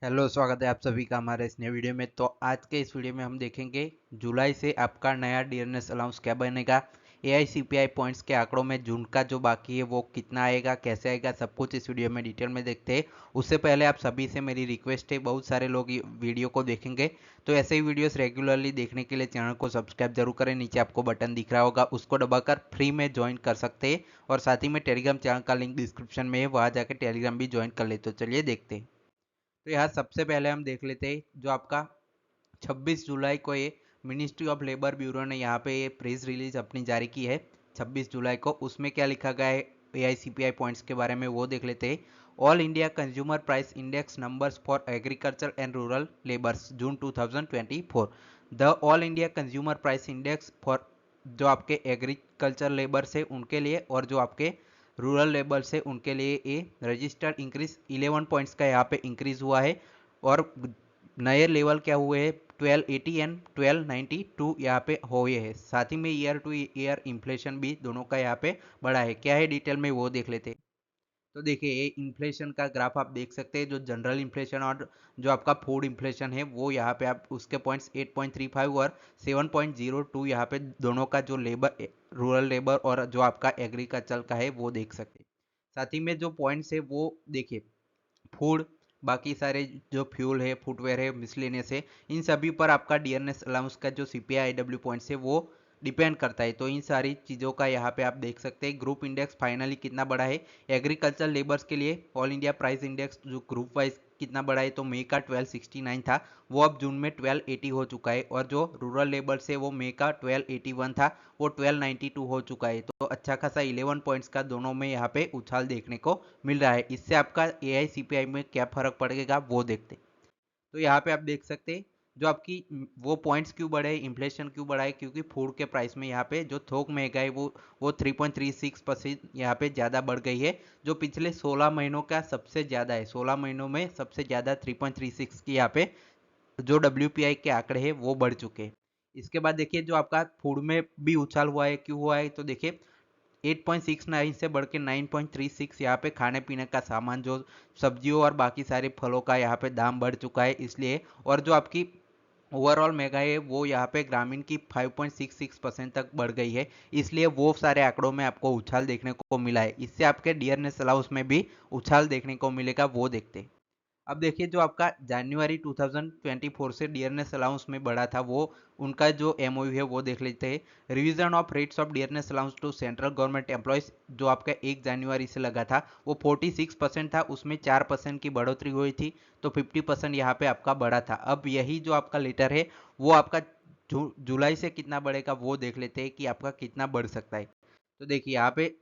Hello, स्वागत है आप सभी का हमारे इस नए वीडियो में। तो आज के इस वीडियो में हम देखेंगे जुलाई से आपका नया डीएनएस अलाउंस क्या बनेगा, एआईसीपीआई पॉइंट्स के आंकड़ों में जून का जो बाकी है वो कितना आएगा, कैसे आएगा, सब कुछ इस वीडियो में डिटेल में देखते हैं। उससे पहले आप सभी से मेरी रिक्वेस्ट है, बहुत सारे लोग वीडियो को देखेंगे तो ऐसे ही वीडियोस रेगुलरली देखने के लिए चैनल को सब्सक्राइब जरूर करें। नीचे आपको बटन दिख रहा होगा, उसको दबाकर फ्री में ज्वाइन कर सकते हैं और साथ ही में टेलीग्राम चैनल का लिंक डिस्क्रिप्शन में है, वहाँ जाकर टेलीग्राम भी ज्वाइन कर ले। तो चलिए देखते हैं। तो यहाँ सबसे पहले हम देख लेते हैं जो आपका 26 जुलाई को ये मिनिस्ट्री ऑफ लेबर ब्यूरो ने यहाँ पे ये प्रेस रिलीज अपनी जारी की है 26 जुलाई को। उसमें क्या लिखा गया है एआईसीपीआई पॉइंट्स के बारे में वो देख लेते हैं। All India consumer price index numbers for agriculture and rural labours June 2024। The all India consumer price index for जो आपके एग्रीकल्चर लेबर्स है उनके लिए और जो आपके रूरल लेवल से उनके लिए ये रजिस्टर्ड इंक्रीज 11 पॉइंट्स का यहाँ पे इंक्रीज हुआ है और नए लेवल क्या हुए हैं 1280 एंड 1292 यहाँ पे हुए हैं। साथ ही में ईयर टू ईयर इन्फ्लेशन भी दोनों का यहाँ पे बढ़ा है। क्या है डिटेल में वो देख लेते हैं। तो देखिए ये इन्फ्लेशन का ग्राफ आप देख सकते हैं, जो जनरल इन्फ्लेशन और जो आपका फूड इन्फ्लेशन है वो यहाँ पे आप उसके पॉइंट्स 8.35 और 7.02 यहाँ पे दोनों का जो लेबर रूरल लेबर और जो आपका एग्रीकल्चर का है वो देख सकते हैं। साथ ही में जो पॉइंट्स है वो देखिए फूड, बाकी सारे जो फ्यूल है, फुटवेयर है, मिसलेनियस है, इन सभी पर आपका डीएनएस अलाउंस का जो सीपीआई आईडब्ल्यू पॉइंट्स है वो डिपेंड करता है। तो इन सारी चीज़ों का यहाँ पे आप देख सकते हैं। ग्रुप इंडेक्स फाइनली कितना बड़ा है एग्रीकल्चर लेबर्स के लिए, ऑल इंडिया प्राइस इंडेक्स जो ग्रुप वाइज कितना बड़ा है, तो मई का 1269 था, वो अब जून में 1280 हो चुका है। और जो रूरल लेबर्स है वो मई का 1281 था, वो 1292 हो चुका है। तो अच्छा खासा 11 पॉइंट्स का दोनों में यहाँ पे उछाल देखने को मिल रहा है। इससे आपका एआईसीपीआई में क्या फर्क पड़ेगा वो देखते। तो यहाँ पे आप देख सकते हैं जो आपकी वो पॉइंट्स क्यों बढ़े, इन्फ्लेशन क्यों बढ़ा है, क्योंकि फूड के प्राइस में यहाँ पे जो थोक महंगाई वो 3.36% यहाँ पे ज़्यादा बढ़ गई है, जो पिछले 16 महीनों का सबसे ज़्यादा है। 16 महीनों में सबसे ज़्यादा 3.36 की यहाँ पे जो डब्ल्यूपीआई के आंकड़े हैं वो बढ़ चुके हैं। इसके बाद देखिए जो आपका फूड में भी उछाल हुआ है, क्यों हुआ है, तो देखिए 8.69 से बढ़ के 9.36 यहाँ पे खाने पीने का सामान, जो सब्जियों और बाकी सारे फलों का यहाँ पे दाम बढ़ चुका है इसलिए। और जो आपकी ओवरऑल महंगाई है वो यहाँ पे ग्रामीण की 5.66% तक बढ़ गई है, इसलिए वो सारे आंकड़ों में आपको उछाल देखने को मिला है। इससे आपके डीएनएस अलाउंस में भी उछाल देखने को मिलेगा, वो देखते हैं। अब देखिए जो आपका जनवरी 2024 से डियरनेस अलाउंस में बढ़ा था, वो उनका जो एमओयू है वो देख लेते हैं। Revision of rates of dearness allowance to central government employees जो आपका 1 जनवरी से लगा था वो 46% था, उसमें 4% की बढ़ोतरी हुई थी, तो 50% यहाँ पे आपका बढ़ा था। अब यही जो आपका लेटर है वो आपका जुलाई से कितना बढ़ेगा वो देख लेते हैं कि आपका कितना बढ़ सकता है। तो देखिए यहाँ पे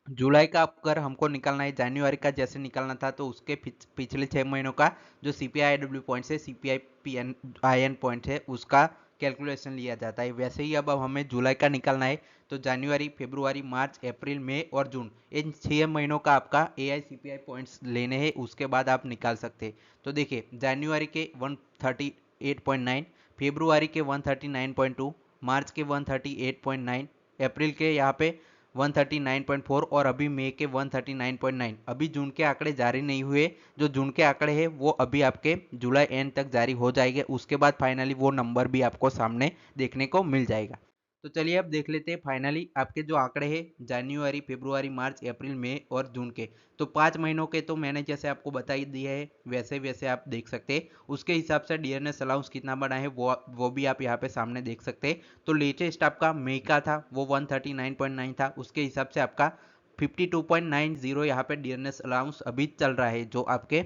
जुलाई का अगर हमको निकालना है, जनवरी का जैसे निकालना था, तो उसके पिछले 6 महीनों का जो सीपीआई डब्ल्यू पॉइंट है, सीपीआई पीएन आईएन पॉइंट है, उसका कैलकुलेशन लिया जाता है। वैसे ही अब हमें जुलाई का निकालना है, तो जनवरी, फरवरी, मार्च, अप्रैल, मई और जून, इन 6 महीनों का आपका एआई सीपीआई पॉइंट्स लेने हैं, उसके बाद आप निकाल सकते हैं। तो देखिए जनवरी के 138.9, फरवरी के 139.2, मार्च के 138.9, अप्रैल के यहाँ पे 139.4 और अभी मई के 139.9। अभी जून के आंकड़े जारी नहीं हुए, जो जून के आंकड़े हैं वो अभी आपके जुलाई एंड तक जारी हो जाएंगे, उसके बाद फाइनली वो नंबर भी आपको सामने देखने को मिल जाएगा। तो चलिए अब देख लेते हैं फाइनली आपके जो आंकड़े हैं जनवरी, फरवरी, मार्च, अप्रैल, मई और जून के। तो 5 महीनों के तो मैंने जैसे आपको बता ही दिया है, वैसे वैसे आप देख सकते हैं। उसके हिसाब से डीएनएस अलाउंस कितना बना है वो भी आप यहाँ पे सामने देख सकते हैं। तो लेटेस्ट आपका मई का था वो 139.9 था, उसके हिसाब से आपका 52.90 यहाँ पे डीएनएस अलाउंस अभी चल रहा है, जो आपके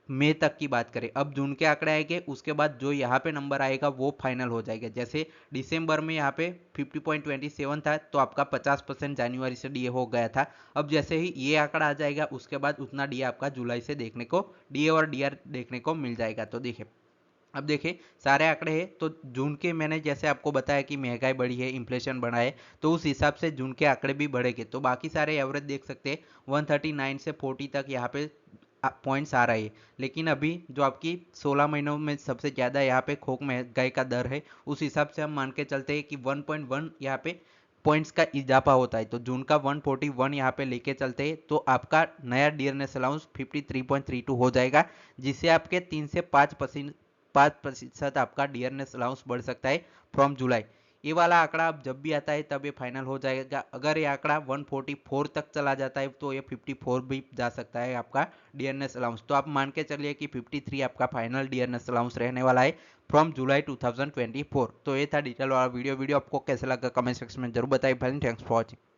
मई तक की बात करें। अब जून के आंकड़े आएंगे, उसके बाद जो यहाँ पे नंबर आएगा वो फाइनल हो जाएगा। जैसे दिसंबर में यहाँ पे 50.27 था, तो आपका 50% जनवरी से डीए हो गया था। अब जैसे ही ये आंकड़ा आ जाएगा उसके बाद उतना डीए आपका जुलाई से देखने को, डीए और डीआर देखने को मिल जाएगा। तो देखिए अब देखिए सारे आंकड़े हैं, तो जून के मैंने जैसे आपको बताया कि महंगाई बढ़ी है, इन्फ्लेशन बढ़ा है, तो उस हिसाब से जून के आंकड़े भी बढ़ेंगे। तो बाकी सारे एवरेज देख सकते हैं 139 से 40 तक यहाँ पे पॉइंट्स आ रहे हैं। लेकिन अभी जो आपकी 16 महीनों में सबसे ज़्यादा यहाँ पे थोक महंगाई का दर है, उस हिसाब से हम मान के चलते हैं कि 1.1 यहाँ पे पॉइंट्स का इजाफा होता है। तो जून का 141 यहाँ पे लेके चलते हैं तो आपका नया डियरनेस अलाउंस 53.32 हो जाएगा, जिससे आपके 3 से 5% आपका डियरनेस अलाउंस बढ़ सकता है फ्रॉम जुलाई। ये वाला आंकड़ा अब जब भी आता है तब ये फाइनल हो जाएगा। अगर ये आंकड़ा 144 तक चला जाता है तो ये 54 भी जा सकता है आपका डियरनेस अलाउंस। तो आप मान के चलिए कि 53 आपका फाइनल डियरनेस अलाउंस रहने वाला है फ्रॉम जुलाई 2024। तो ये था डिटेल वाला वीडियो। आपको कैसा लगा कमेंट सेक्शन में जरूर बताइए। Thanks for watching.